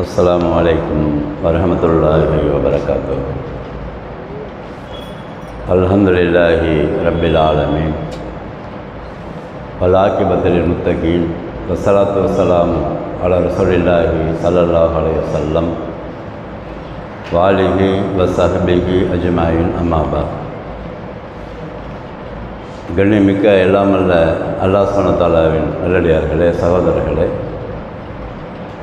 அஸ்ஸலாமு அலைக்கும் வரஹ்மத்துல்லாஹி வபரகாத்துஹு. அல்ஹம்துலில்லாஹி ரப்பில் ஆலமீன் வல் ஆகிபத்து லில் முத்தகீன் வஸ்ஸலாத்து வஸ்ஸலாமு அலா ரசூலில்லாஹி ஸல்லல்லாஹு அலைஹி வஸல்லம் வ ஆலிஹி வ ஸஹ்பிஹி அஜ்மாயின். அம்மா பஅத். கண்ணியமிக்க எல்லாமல்ல அல்லாஹ் சுப்ஹானஹு வ தஆலாவின் நல்லடியார்களே, சகோதரர்களே,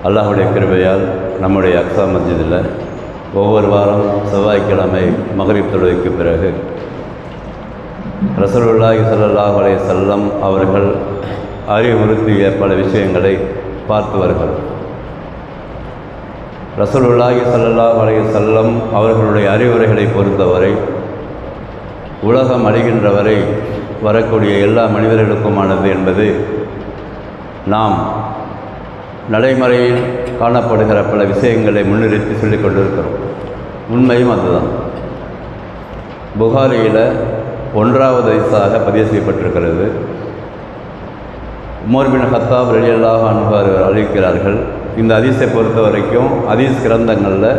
அல்லாஹுடைய கிருபையால் நம்முடைய அக்ஸா மஸ்ஜிதில் ஒவ்வொரு வாரம் செவ்வாய்க்கிழமை மக்ரிப் தொழுகைக்கு பிறகு ரசூலுல்லாஹி ஸல்லல்லாஹு அலைஹி வஸல்லம் அவர்கள் அறிவுறுத்திய பல விஷயங்களை பார்த்து வருகிறோம். ரசூலுல்லாஹி ஸல்லல்லாஹு அலைஹி வஸல்லம் அவர்களுடைய அறிவுரைகளை பொறுத்தவரை உலகம் அழிகின்ற வரை வரக்கூடிய எல்லா மனிதர்களுக்குமானது என்பது நாம் நடைமுறையில் காணப்படுகிற பல விஷயங்களை முன்னிறுத்தி சொல்லிக் கொண்டிருக்கிறோம். உண்மையும் அதுதான். புகாரியில் 1வது ஹதீஸாக பதிவு செய்யப்பட்டிருக்கிறது. உமர் பின் கத்தாப் ரலியல்லாஹு அன்ஹு அவர்கள் அறிவிக்கிறார்கள். இந்த ஹதீஸை பொறுத்த வரைக்கும் ஹதீஸ் கிரந்தங்களில்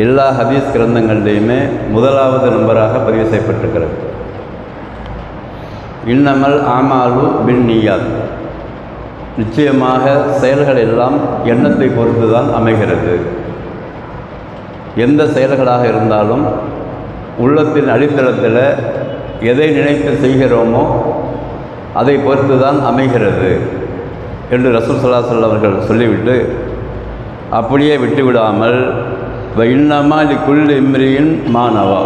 எல்லா ஹதீஸ் கிரந்தங்கள்லேயுமே 1வது நம்பராக பதிவு செய்யப்பட்டிருக்கிறது. இன்னமல் ஆமாலு பின் நிய்யாத், நிச்சயமாக செயல்கள் எல்லாம் எண்ணத்தை பொறுத்து தான் அமைகிறது. எந்த செயல்களாக இருந்தாலும் உள்ளத்தின் அடித்தளத்தில் எதை நினைத்து செய்கிறோமோ அதை பொறுத்து தான் அமைகிறது என்று ரசூல் ஸல்லல்லாஹு அலைஹி வஸல்லம் அவர்கள் சொல்லிவிட்டு அப்படியே விட்டுவிடாமல் இன்னமா லிக்குல்லி இம்ரியின் மா நவா,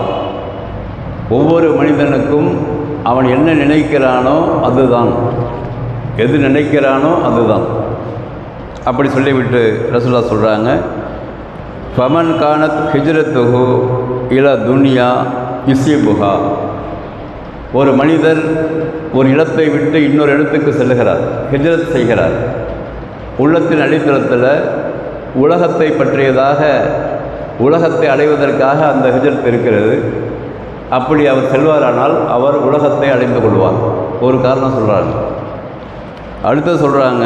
ஒவ்வொரு மனிதனுக்கும் அவன் என்ன நினைக்கிறானோ அதுதான், எது நினைக்கிறானோ அதுதான். அப்படி சொல்லிவிட்டு ரசூலுல்லாஹ் சொல்கிறாங்க, ஃபமன் கானத் ஹிஜ்ரத்துஹு இலா துன்யா யுஸிபுஹா, ஒரு மனிதர் ஒரு இடத்தை விட்டு இன்னொரு இடத்துக்கு செல்கிறார், ஹிஜ்ரத் செய்கிறார். உள்ளத்தின் அடித்தளத்தில் உலகத்தை பற்றியதாக, உலகத்தை அடைவதற்காக அந்த ஹிஜ்ரத் இருக்கிறது. அப்படி அவர் செல்வாரானால் அவர் உலகத்தை அடைந்து கொள்வார். ஒரு காரணம் சொல்கிறாங்க. அடுத்து சொல்கிறாங்க,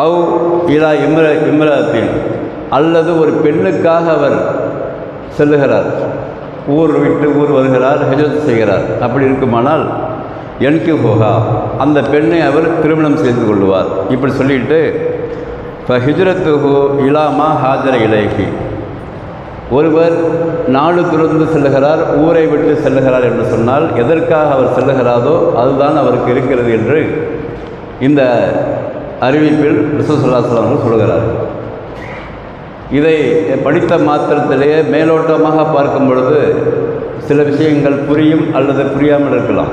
அவ் இலா இம்ரத்தின், அல்லது ஒரு பெண்ணுக்காக அவர் செல்லுகிறார், ஊர் விட்டு ஊர் வருகிறார், ஹிஜ்ரத் செய்கிறார். அப்படி இருக்குமானால் என்கிஹுஹா, அந்த பெண்ணை அவர் திருமணம் செய்து கொள்வார். இப்படி சொல்லிட்டு ஃபஹிஜ்ரத்துஹு இலாமா ஹாஜர இலைஹி, ஒருவர் நாடு துறந்து செல்லுகிறார், ஊரை விட்டு செல்லுகிறார் என்று சொன்னால் எதற்காக அவர் செல்லுகிறாரோ அதுதான் அவருக்கு இருக்கிறது என்று இந்த அறிவிப்பில் ரசூல் ஸல்லல்லாஹு அலைஹி வஸல்லம் சொல்கிறார். இதை படித்த மாத்திரத்திலேயே மேலோட்டமாக பார்க்கும் பொழுது சில விஷயங்கள் புரியும் அல்லது புரியாமல் இருக்கலாம்.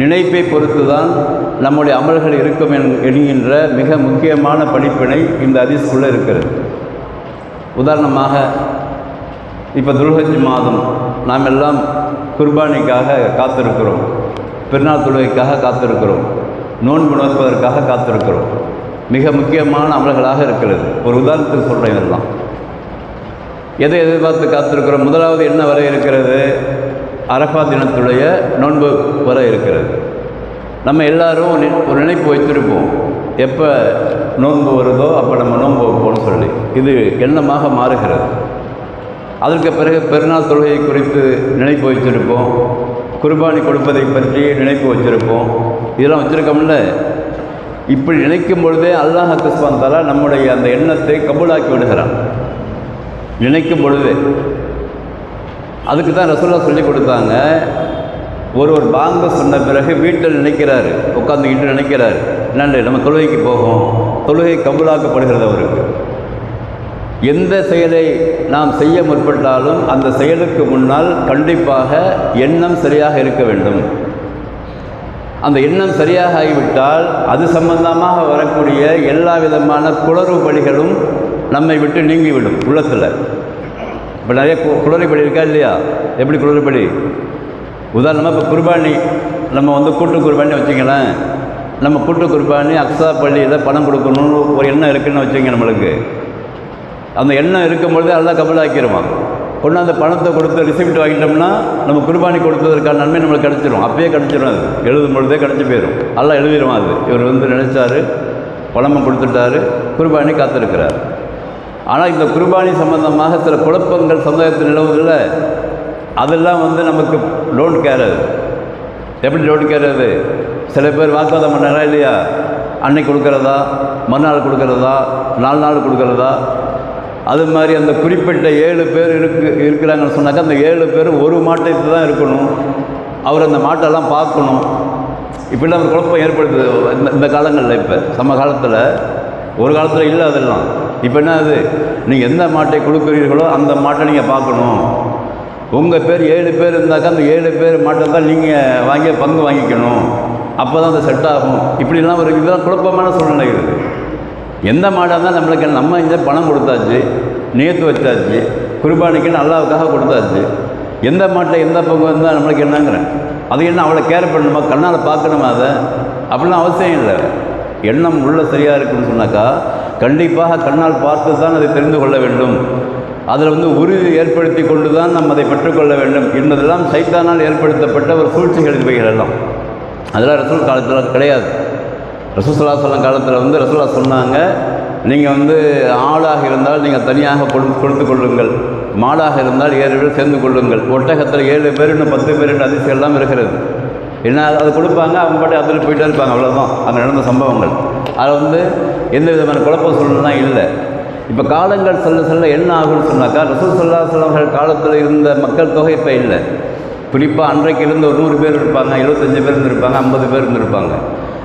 நினைப்பை பொறுத்து தான் நம்முடைய அமல்கள் இருக்கும் என்கின்ற மிக முக்கியமான படிப்பினை இந்த ஹதீஸ்க்குள்ளே இருக்கிறது. உதாரணமாக, இப்போ துல்ஹஜ் மாதம் நாம் எல்லாம் குர்பானிக்காக காத்திருக்கிறோம், பெருநாள் தொழுகைக்காக காத்திருக்கிறோம், நோன்பு நோற்பதற்காக காத்திருக்கிறோம். மிக முக்கியமான அமல்களாக இருக்கிறது. ஒரு உதாரணத்துக்கு சொல்கிறேன். இதெல்லாம் எதை எதிர்பார்த்து காத்திருக்கிறோம்? முதலாவது என்ன வர இருக்கிறது? அரஃபா தினத்துடைய நோன்பு வர இருக்கிறது. நம்ம எல்லாரும் ஒரு நினைப்பு வைத்திருப்போம், எப்போ நோன்பு வருதோ அப்போ நம்ம நோன்பு வைப்போம்னு சொல்லி. இது எண்ணமாக மாறுகிறது. அதற்கு பிறகு பெருநாள் தொழுகை குறித்து நினைப்பு வச்சுருப்போம், குர்பானி கொடுப்பதை பற்றி நினைப்பு வச்சுருப்போம். இதெல்லாம் வச்சுருக்கோம்ல. இப்படி நினைக்கும் பொழுதே அல்லாஹ் சுப்ஹானஹு வ தஆலா நம்முடைய அந்த எண்ணத்தை கபூலாக்கி விடுகிறான். நினைக்கும் பொழுதே. அதுக்கு தான் ரசூலுல்லாஹ் சொல்லி கொடுத்தாங்க. ஒரு பாங்கு சொன்ன பிறகு வீட்டில் நினைக்கிறாரு, உட்காந்துக்கிட்டு நினைக்கிறாரு, என்னண்டு நம்ம தொழுகைக்கு போகும், தொழுகை கபூலாக்கப்படுகிறது அவருக்கு. எந்த செயலை நாம் செய்ய முற்பட்டாலும் அந்த செயலுக்கு முன்னால் கண்டிப்பாக எண்ணம் சரியாக இருக்க வேண்டும். அந்த எண்ணம் சரியாக ஆகிவிட்டால் அது சம்பந்தமாக வரக்கூடிய எல்லா விதமான குளறுபடிகளும் நம்மை விட்டு நீங்கிவிடும் உள்ளத்தில். இப்போ நிறைய குளறுபடி இருக்கா இல்லையா? எப்படி குளறுபடி? உதாரணமாக இப்போ குர்பானி, நம்ம கூட்டு குர்பானி வச்சுக்கலாம். நம்ம கூட்டு குர்பானி அக்ஸா பள்ளியில் பணம் கொடுக்கணும்னு ஒரு எண்ணம் இருக்குதுன்னு வச்சுங்க. நம்மளுக்கு அந்த எண்ணம் இருக்கும்பொழுதே எல்லாம் கபூலாக்கிடுவான். ஒன்று அந்த பணத்தை கொடுத்து ரிசிப்ட் வாங்கிட்டோம்னா நம்ம குர்பானி கொடுத்ததற்கான நன்மை நம்மளுக்கு கிடச்சிரும். அப்பயே கிடச்சிரும். அது எழுதும் பொழுதே கிடச்சி போயிடும். எல்லாம் எழுதிடுவான். அது இவர் நினைச்சார் பணமும் கொடுத்துட்டாரு, குர்பானி காத்திருக்கிறார். ஆனால் இந்த குர்பானி சம்பந்தமாக சில குழப்பங்கள் சமுதாயத்தில் நிலவுதில்ல, அதெல்லாம் நமக்கு டோன்ட் கேர். அது எப்படி டோன்ட் கேர்? அது சில பேர் வாக்குவாதம் பண்ணாரா இல்லையா, அன்னைக்கு கொடுக்குறதா, மறுநாள் கொடுக்குறதா, 4 நாள் கொடுக்குறதா. அது மாதிரி அந்த குறிப்பிட்ட 7 பேர் இருக்கிறாங்கன்னு சொன்னாக்கா அந்த 7 பேர் ஒரு மாட்டை தான் இருக்கணும், அவர் அந்த மாட்டெல்லாம் பார்க்கணும். இப்படிலாம் ஒரு குழப்பம் ஏற்படுத்துது இந்த காலங்களில். இப்போ சம காலத்தில், ஒரு காலத்தில் இல்லை அதெல்லாம். இப்போ என்ன அது, நீங்கள் எந்த மாட்டை கொடுக்குறீர்களோ அந்த மாட்டை நீங்கள் பார்க்கணும். உங்கள் பேர் 7 பேர் இருந்தாக்கா அந்த 7 பேர் மாட்டை தான் நீங்கள் வாங்கி பங்கு வாங்கிக்கணும், அப்போ தான் அது செட் ஆகும். இப்படிலாம் ஒரு இதெல்லாம் குழப்பமான சூழ்நிலை இருக்குது. எந்த மாடாக தான் நம்மளுக்கு நம்ம இந்த பணம் கொடுத்தாச்சு, நியத்து வச்சாச்சு, குர்பானிக்குன்னு அல்லாவுக்காக கொடுத்தாச்சு, எந்த மாட்டை எந்த பங்கு வந்தால் நம்மளுக்கு என்னங்கிறேன். அது என்ன அவ்வளோ கேர் பண்ணணுமா, கண்ணால் பார்க்கணுமா? அதை அப்படிலாம் அவசியம் இல்லை. எண்ணம் உள்ள சரியாக இருக்குன்னு சொன்னாக்கா கண்டிப்பாக கண்ணால் பார்த்து தான் அதை தெரிந்து கொள்ள வேண்டும். அதில் உறுதி ஏற்படுத்தி கொண்டு தான் நம்ம அதை பெற்றுக்கொள்ள வேண்டும் என்பதெல்லாம் சைத்தானால் ஏற்படுத்தப்பட்ட ஒரு சூழ்ச்சிகள் இவைகள் எல்லாம். அதெல்லாம் ரசூல் காலத்தில் கிடையாது. ரசூல் ஸல்லல்லாஹு அலைஹி வஸல்லம் காலத்தில் ரசூலுல்லாஹ் சொன்னாங்க, நீங்கள் ஆளாக இருந்தால் நீங்கள் தனியாக கொடுத்து கொள்ளுங்கள், மாடாக இருந்தால் 7 பேர் சேர்ந்து கொள்ளுங்கள். ஒட்டகத்தில் 7 பேர் இன்னும் 10 பேர் என்று அதிசயம் எல்லாம் இருக்கிறது. என்ன அது கொடுப்பாங்க, அவங்க பாட்டு அதில் போயிட்டே இருப்பாங்க, அவ்வளோதான் அங்கே நடந்த சம்பவங்கள். அதில் எந்த விதமான குழப்ப சூழ்நிலாம் இல்லை. இப்போ காலங்கள் செல்ல செல்ல என்ன ஆகும்னு சொன்னாக்கா, ரசூல் ஸல்லல்லாஹு அலைஹி வஸல்லம் காலத்தில் இருந்த மக்கள் தொகை இப்போ இல்லை. குறிப்பாக அன்றைக்கு இருந்த ஒரு 100 பேர் இருப்பாங்க, 75 பேர் இருந்திருப்பாங்க, 50 பேர் இருந்திருப்பாங்க.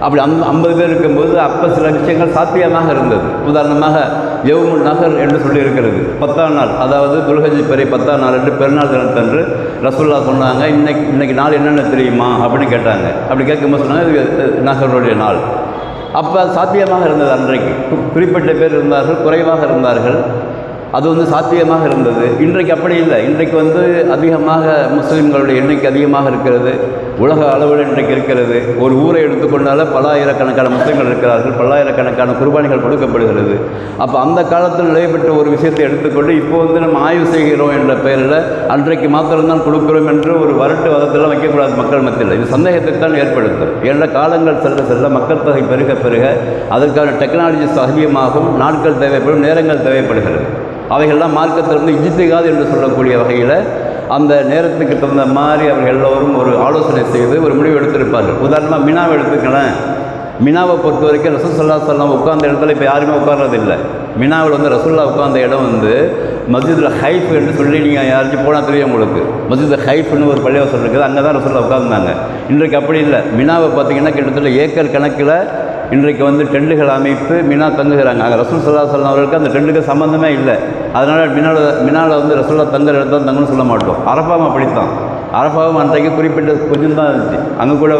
அப்படி 50 பேர் இருக்கும்போது அப்போ சில விஷயங்கள் சாத்தியமாக இருந்தது. உதாரணமாக யௌமுன் நஹர் என்று சொல்லி இருக்கிறது, 10ஆம் நாள், அதாவது துல்ஹஜ் பிறை 10ஆம் நாள் என்று பெருநாள் தினத்தன்று ரசூலுல்லாஹ் சொன்னாங்க, இன்னைக்கு நாள் என்னென்ன தெரியுமா அப்படின்னு கேட்டாங்க. அப்படி கேட்கும்போது சொன்னாங்க இது நஹருடைய நாள். அப்போ சாத்தியமாக இருந்தது. அன்றைக்கு குறிப்பிட்ட பேர் இருந்தார்கள், குறைவாக இருந்தார்கள், அது சாத்தியமாக இருந்தது. இன்றைக்கு அப்படி இல்லை. இன்றைக்கு அதிகமாக முஸ்லீம்களுடைய எண்ணிக்கை அதிகமாக இருக்கிறது, உலக அளவில் இன்றைக்கு இருக்கிறது. ஒரு ஊரை எடுத்துக்கொண்டால பல்லாயிரக்கணக்கான முஸ்லீம்கள் இருக்கிறார்கள், பல்லாயிரக்கணக்கான குர்பானிகள் கொடுக்கப்படுகிறது. அப்போ அந்த காலத்தில் நடைபெற்ற ஒரு விஷயத்தை எடுத்துக்கொண்டு இப்போ நம்ம ஆய்வு செய்கிறோம் என்ற பெயரில் அன்றைக்கு மாத்திரம்தான் கொடுக்கிறோம் என்று ஒரு வரட்டு வதத்தெல்லாம் வைக்கக்கூடாது மக்கள் மத்தியில். இது சந்தேகத்தை தான் ஏற்படுத்தும். ஏன்னா காலங்கள் செல்ல செல்ல மக்கள் தொகை பெருக பெருக அதற்கான டெக்னாலஜிஸ் அதிகமாகும், நாட்கள் தேவைப்படும், நேரங்கள் தேவைப்படுகிறது. அவைகள்லாம் மார்க்கத்தில் இஜ்திஹாத் என்று சொல்லக்கூடிய வகையில் அந்த நேரத்துக்கு தகுந்த மாதிரி அவர்கள் எல்லோரும் ஒரு ஆலோசனை செய்து ஒரு முடிவு எடுத்திருப்பார்கள். உதாரணமாக மினாவை எடுத்துக்கலாம். மினாவை பொறுத்த வரைக்கும் ரசூல் ஸல்லல்லாஹு அலைஹி வஸல்லம் உட்கார்ந்த இடத்துல இப்போ யாருமே உட்கார்றதில்லை. மினாவில் ரசூலுல்லாஹ் உட்கார்ந்த இடம் மஸ்ஜிதுல் ஹைஃப் என்று சொல்லி நீங்கள் யாராச்சும் போனால் தெரியும் உங்களுக்கு. மஸ்ஜிதுல் ஹைஃப்னு ஒரு பள்ளிவாசல் இருக்குது, அங்கே தான் ரசூலுல்லாஹ் உட்கார்ந்தாங்க. இன்றைக்கு அப்படி இல்லை. மினாவை பார்த்திங்கன்னா கிட்டத்தட்ட ஏக்கர் கணக்கில் இன்றைக்கு டெண்டுகள் அமைத்து மினா தங்குகிறாங்க. அங்கே ரசூல் ஸல்லல்லாஹு அலைஹி வஸல்லம் அவர்களுக்கு அந்த டெண்டுக்கு சம்மந்தமே இல்லை. அதனால் மினாவில் ரசூலுல்லாஹ் தங்குற இடத்துல தங்கன்னு சொல்ல மாட்டோம். அரஃபாவும் அப்படித்தான். அரஃபாவும் அன்றைக்கு குறிப்பிட்ட கொஞ்சம் தான் இருந்துச்சு. அங்கே கூட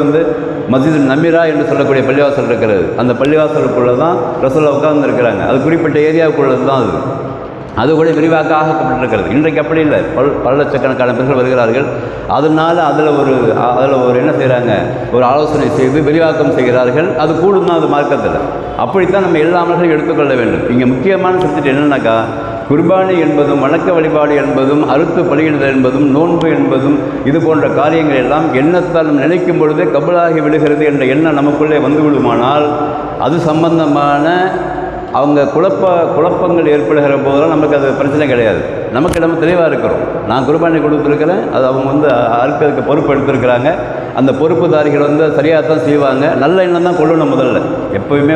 மஸ்ஜிது நமீரா என்று சொல்லக்கூடிய பள்ளிவாசல் இருக்கிறது. அந்த பள்ளிவாசலுக்குள்ளே தான் ரசூலுல்லாஹ் உட்கார்ந்துருக்கிறாங்க. அது குறிப்பிட்ட ஏரியாவுக்குள்ளது தான் அது கூட விரிவாக ஆக்கப்பட்டிருக்கிறது. இன்றைக்கு அப்படி இல்லை. பல லட்சக்கணக்கான பேர்கள் வருகிறார்கள். அதனால் அதில் ஒரு என்ன செய்கிறாங்க, ஒரு ஆலோசனை செய்து விரிவாக்கம் செய்கிறார்கள். அது கூடும் தான் அது மார்க்கத்தில். அப்படித்தான் நம்ம எல்லா அமல்களையும் எடுத்துக்கொள்ள வேண்டும். இங்கே முக்கியமான சப்ஜெக்ட் என்னென்னாக்கா, குர்பானி என்பதும் வணக்க வழிபாடு என்பதும் அறுத்து பலியிடுதல் என்பதும் நோன்பு என்பதும் இது போன்ற காரியங்கள் எல்லாம் எண்ணத்தால் நம்ம நினைக்கும் பொழுதே கபலாகி விடுகிறது என்ற எண்ணம் நமக்குள்ளே வந்து விடுமானால் அது சம்பந்தமான அவங்க குழப்பங்கள் ஏற்படுகிற போதெல்லாம் நமக்கு அது பிரச்சனை கிடையாது. நமக்கு நம்ம தெளிவாக இருக்கிறோம். நான் குர்பானி கொடுத்துருக்கிறேன், அது அவங்க அறுக்கிறதுக்கு பொறுப்பு எடுத்துருக்கிறாங்க. அந்த பொறுப்புதாரிகள் சரியாக தான் செய்வாங்க. நல்ல எண்ணம் தான் கொள்ளணும். முதல்ல எப்போயுமே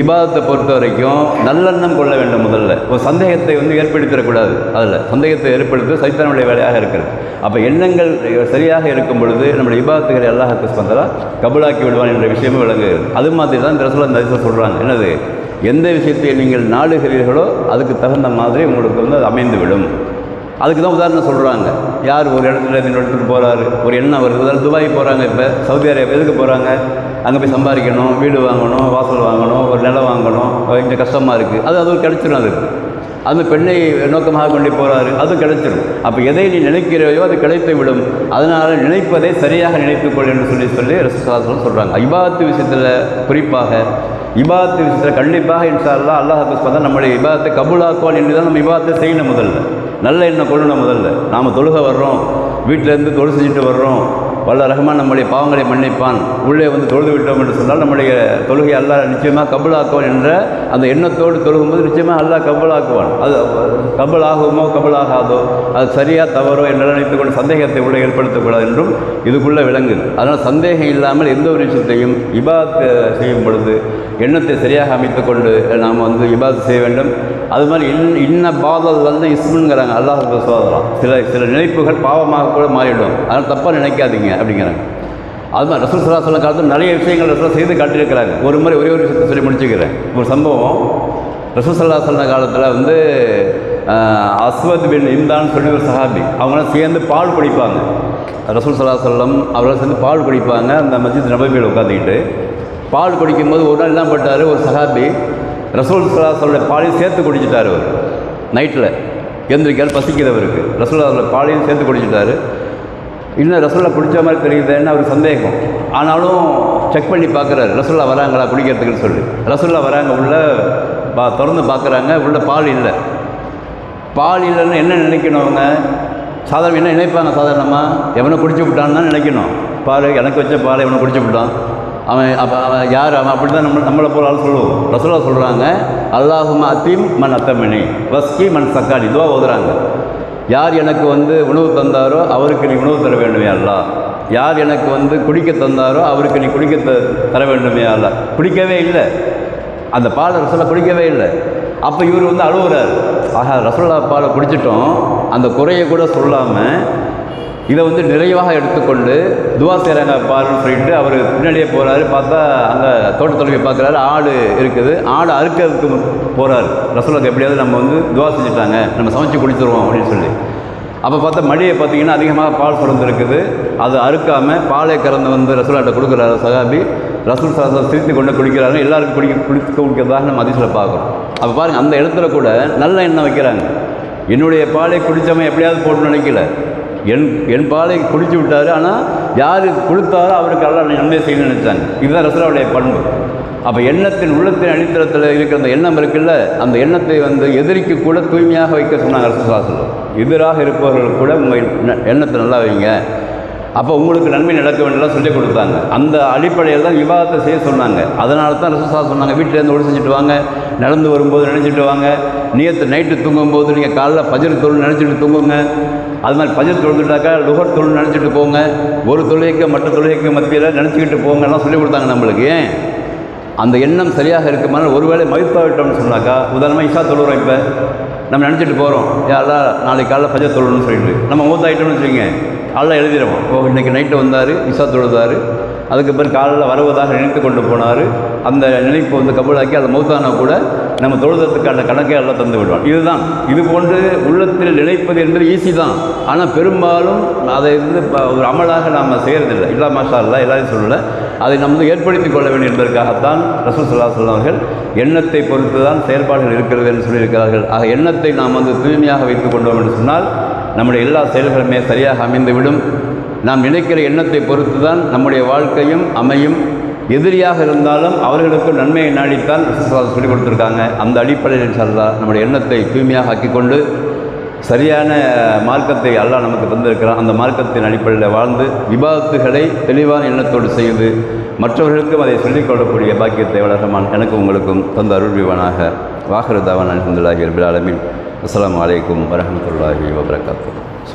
இபாதத்தை பொறுத்த வரைக்கும் நல்லெண்ணம் கொள்ள வேண்டும். முதல்ல ஒரு சந்தேகத்தை ஏற்படுத்திடக்கூடாது. அதில் சந்தேகத்தை ஏற்படுத்துவது சைத்தானுடைய வேலையாக இருக்கிறது. அப்போ எண்ணங்கள் சரியாக இருக்கும் பொழுது நம்முடைய இபாதத்துகளை அல்லாஹ் சுப்ஹானஹு கபூலாக்கி விடுவான் என்ற விஷயமும் விளங்குகிறது. அது மாதிரி தான் ரசூலுல்லாஹ் இந்த ஹதீஸில் சொல்கிறாங்க, என்னது, எந்த விஷயத்தை நீங்கள் நாடுகிறீர்களோ அதுக்கு தகுந்த மாதிரி உங்களுக்கு அது அமைந்துவிடும். அதுக்கு தான் உதாரணம் சொல்கிறாங்க. யார் ஒரு இடத்துல இன்னொரு இடத்துக்கு போகிறாரு, ஒரு எண்ணம் வருது. அதாவது துபாய் போகிறாங்க, இப்போ சவுதி அரேபியா எதுக்கு போகிறாங்க, அங்கே போய் சம்பாதிக்கணும், வீடு வாங்கணும், வாசல் வாங்கணும், ஒரு நிலம் வாங்கணும், கொஞ்சம் கஷ்டமாக இருக்குது. அது ஒரு கிடச்சிடும். அது பெண்ணை நோக்கமாக கொண்டு போகிறாரு, அது கிடைச்சிடும். அப்போ எதை நீ நினைக்கிறையோ அது கிடைத்து விடும். அதனால் நினைப்பதை சரியாக நினைத்துக்கொள் என்று சொல்லி ரசூலுல்லாஹ் சொல்கிறாங்க. இபாதத்து விஷயத்தில், குறிப்பாக இபாதத்து விஷயத்தில் கண்டிப்பாக இன்ஷா அல்லாஹ் அல்லாஹ் நம்முடைய இபாதத்தை கபூலாக்குவான் என்று தான் நம்ம இபாதத்தை செய்யணும். முதல்ல நல்ல எண்ணம் கொள்ளணும். முதல்ல நாம் தொழுக வர்றோம், வீட்டிலேருந்து தொழு செஞ்சுட்டு வர்றோம், வல்ல ரஹ்மான் நம்முடைய பாவங்களை மன்னிப்பான், உள்ளே வந்து தொழுது விட்டோம் என்று சொன்னால் நம்முடைய தொழுகை அல்லாஹ் நிச்சயமாக கபூலாக்குவான் என்ற அந்த எண்ணத்தோடு தொழுகும்போது நிச்சயமாக அல்லாஹ் கபூலாக்குவான். அது கபூலாகுமோ கபூலாகாதோ, அது சரியாக தவறோ என்று நினைத்துக்கொண்டு சந்தேகத்தை உள்ளே ஏற்படுத்தக்கூடாது என்றும் இதுக்குள்ளே விளங்குது. அதனால் சந்தேகம் இல்லாமல் எந்த ஒரு விஷயத்தையும் இபாத் செய்யும் பொழுது எண்ணத்தை சரியாக அமைத்து கொண்டு நாம் வந்து இபாத் செய்ய வேண்டும். அது மாதிரி இன்ன பாதல் வந்து இஸ்முங்கிறாங்க, அல்லாஹ் சோதரம். சில நினைப்புகள் பாவமாக கூட மாறிவிடும், அதனால் தப்பாக நினைக்காதீங்க அப்படிங்கிறாங்க. அது மாதிரி ரசூல் ஸல்லல்லாஹு அலைஹி வஸல்லம் காலத்தில் நிறைய விஷயங்கள் ரசூல் செய்து காட்டியிருக்கிறாங்க. ஒரு முறை ஒரே ஒரு விஷயத்தை சொல்லி முடிச்சுக்கிறேன். ஒரு சம்பவம், ரசூல் ஸல்லல்லாஹு அலைஹி வஸல்லம் காலத்தில் வந்து அஸ்வத் பின் இம்தான் சொல்லி ஒரு சஹாபி, அவங்களாம் சேர்ந்து பால் குடிப்பாங்க. ரசூல் ஸல்லல்லாஹு அலைஹி வஸல்லம் அவர்கள் சேர்ந்து பால் குடிப்பாங்க. அந்த மஸ்ஜித் நபவியில் உட்காந்துக்கிட்டு பால் குடிக்கும்போது ஒரு நாள் என்ன பண்ணிட்டார், ஒரு சஹாபி ரசூல் ஸல்லல்லாஹு அலைஹி வஸல்லம் பாலையும் சேர்த்து குடிச்சிட்டார். அவர் நைட்டில் எந்திரிக்கால் பசிக்கிறவருக்கு ரசூலுல்லாஹி பாலையும் சேர்த்து குடிச்சிட்டாரு. இன்னும் ரசூல்லா குடித்த மாதிரி தெரியுதுன்னு அவர் சந்தேகம். ஆனாலும் செக் பண்ணி பார்க்குறாரு, ரசூல்லா வராங்களா குடிக்கிறதுக்குன்னு சொல்லி. ரசூல்லா வராங்க, உள்ளே திறந்து பார்க்குறாங்க, உள்ளே பால் இல்லை. பால் இல்லைன்னு என்ன நினைக்கணும் அவங்க? சாதாரண என்ன நினைப்பாங்க? சாதாரணமாக எவனை குடிச்சு விட்டான்னு தான் நினைக்கணும். பால் எனக்கு வச்ச பால் எவனை குடிச்சு விட்டான், அவன் யார், அவன் அப்படி தான் நம்மளை போல ஆள் சொல்லுவோம். ரசூலுல்லாஹ் சொல்கிறாங்க, அல்லாஹும்ம அத்தீம் மன் அத்தமனி வஸ்கி மன் சக்கானி, துவா ஓதுறாங்க. யார் எனக்கு வந்து உணவு தந்தாரோ அவருக்கு நீ உணவு தர வேண்டுமே அல்லாஹ். யார் எனக்கு வந்து குடிக்க தந்தாரோ அவருக்கு நீ குடிக்க தர வேண்டுமே அல்லாஹ். குடிக்கவே இல்லை அந்த பாலை, ரசூலுல்லாஹ் குடிக்கவே இல்லை. அப்போ இவர் வந்து அழுகுறார், ஆஹா ரசூலுல்லாஹ் பாலை குடிச்சிட்டோம், அந்த குறையை கூட சொல்லாமல் இதை வந்து நிறைவாக எடுத்துக்கொண்டு துவா செய்கிறாங்க பாருன்னு சொல்லிட்டு அவர் பின்னாடியே போகிறாரு. பார்த்தா அங்கே தோட்டத்தொழிலை பார்க்குறாரு, ஆடு இருக்குது. ஆடு அறுக்கிறதுக்கு போகிறார். ரசூலுல்லாஹ் எப்படியாவது நம்ம வந்து துவா செஞ்சுட்டாங்க, நம்ம சமைச்சு குடிச்சிருவோம் அப்படின்னு சொல்லி. அப்போ பார்த்தா மடியை பார்த்தீங்கன்னா அதிகமாக பால் சுரந்துருக்குது. அது அறுக்காமல் பாலை கறந்து வந்து ரசூலுல்லாஹ்ட்ட கொடுக்குறாரு சஹாபி. ரசூல் ஸல்லல்லாஹு சிரித்து கொண்டு குடிக்கிறாங்க. எல்லாருக்கும் குடிக்கிறதாக நம்ம அதிசயில் பார்க்குறோம். அப்போ பாருங்கள், அந்த இடத்துல கூட நல்ல எண்ணம் வைக்கிறாங்க. என்னுடைய பாலை குடித்தவன் எப்படியாவது போட்டு நினைக்கல, என் பாலை குடிச்சு விட்டார். ஆனால் யார் கொடுத்தாரோ அவருக்கு எல்லாம் நன்மை செய்யணும்னு நினச்சாங்க. இதுதான் ரசூலுல்லாஹ்வுடைய பண்பு. அப்போ எண்ணத்தின் உள்ளத்தின் அடித்தளத்தில் இருக்கிற அந்த எண்ணம் இருக்குல்ல, அந்த எண்ணத்தை வந்து எதிரிக்கு கூட தூய்மையாக வைக்க சொன்னாங்க ரசூலுல்லாஹ் ஸல்லல்லாஹு அலைஹி வஸல்லம். எதிராக இருப்பவர்கள் கூட உங்கள் எண்ணத்தை நல்லா வைங்க, அப்போ உங்களுக்கு நன்மை நடக்க வேண்டியலாம் சொல்லிக் கொடுத்தாங்க. அந்த அடிப்படையில் தான் இபாதத்தை செய்ய சொன்னாங்க. அதனால தான் ரசூலுல்லாஹ் சொன்னாங்க, வீட்டிலேருந்து ஒளி செஞ்சுட்டு வாங்க, நடந்து வரும்போது நினச்சிட்டு வாங்க, நைட்டு தூங்கும்போது நீங்கள் காலைல ஃபஜ்ர் தொழுது நினச்சிட்டு தூங்குங்க. அது மாதிரி ஃபஜ்ர் தொழுதுட்டாக்கா லுஹர் தொழுது நினச்சிட்டு போங்க, ஒரு தொழுகைக்கு மற்ற தொழுகைக்கு மத்தியில் நினச்சிக்கிட்டு போங்கலாம் சொல்லிக் கொடுத்தாங்க நம்மளுக்கு. ஏன் அந்த எண்ணம் சரியாக இருக்குமானால், ஒருவேளை மகிழ்த்தாவிட்டோம்னு சொன்னாக்கா, உதாரணமாக இஷா தொழுகிறோம், இப்போ நம்ம நினச்சிட்டு போகிறோம், யாரெல்லாம் நாளைக்கு காலைல ஃபஜ்ர் தொழுன்னு சொல்லிட்டு நம்ம மூத்தாயிட்டோம்னு வச்சுக்கோங்க, அல்ல எழுதிடுவோம், ஓ இன்றைக்கி நைட்டு வந்தார், இஷா தொழுதார், அதுக்கு பிறகு காலையில் வருவதாக நினைத்து கொண்டு போனார். அந்த நினைப்பு வந்து கபூலாக்கி அதை மௌத்தானா கூட நம்ம தொழுதத்துக்கான கணக்கே எல்லாம் தந்து விடுவான். இதுதான், இது போன்று உள்ளத்தில் நினைப்பது என்பது ஈஸி தான். ஆனால் பெரும்பாலும் அதை வந்து ஒரு அமலாக நாம் செய்கிறதில்லை. இல்லா மாஷா அல்லா எல்லாரையும் சொல்லலை, அதை நம்ம வந்து ஏற்படுத்தி கொள்ள வேண்டும் என்பதற்காகத்தான் ரசூல் ஸல்லல்லாஹு அலைஹி வஸல்லம் அவர்கள் எண்ணத்தை பொறுத்து தான் செயல்பாடுகள் இருக்கிறது என்று சொல்லியிருக்கிறார்கள். ஆக எண்ணத்தை நாம் வந்து தூய்மையாக வைத்து கொண்டோம் என்று சொன்னால் நம்முடைய எல்லா செயல்களுமே சரியாக அமைந்துவிடும். நாம் நினைக்கிற எண்ணத்தை பொறுத்து தான் நம்முடைய வாழ்க்கையும் அமையும். எதிரியாக இருந்தாலும் அவர்களுக்கு நன்மையை நாடித்தான் சொல்லிக் கொடுத்துருக்காங்க. அந்த அடிப்படையில் இன்ஷா அல்லாஹ் நம்முடைய எண்ணத்தை தூய்மையாக ஆக்கிக்கொண்டு சரியான மார்க்கத்தை அல்லாஹ் நமக்கு தந்திருக்கிறான். அந்த மார்க்கத்தின் அடிப்படையில் வாழ்ந்து விபாதத்துகளை தெளிவான எண்ணத்தோடு செய்து மற்றவர்களுக்கும் அதை சொல்லிக் கொள்ளக்கூடிய பாக்கியத்தை வளரமான் எனக்கு உங்களுக்கும் தந்த அருள்விவானாக. வாஹிரு தாவான் அல்ஹம்துலில்லாஹி ரப்பில் ஆலமீன். அஸ்ஸலாமு அலைக்கும் வரஹ்மத்துல்லாஹி வபரகாத்துஹு.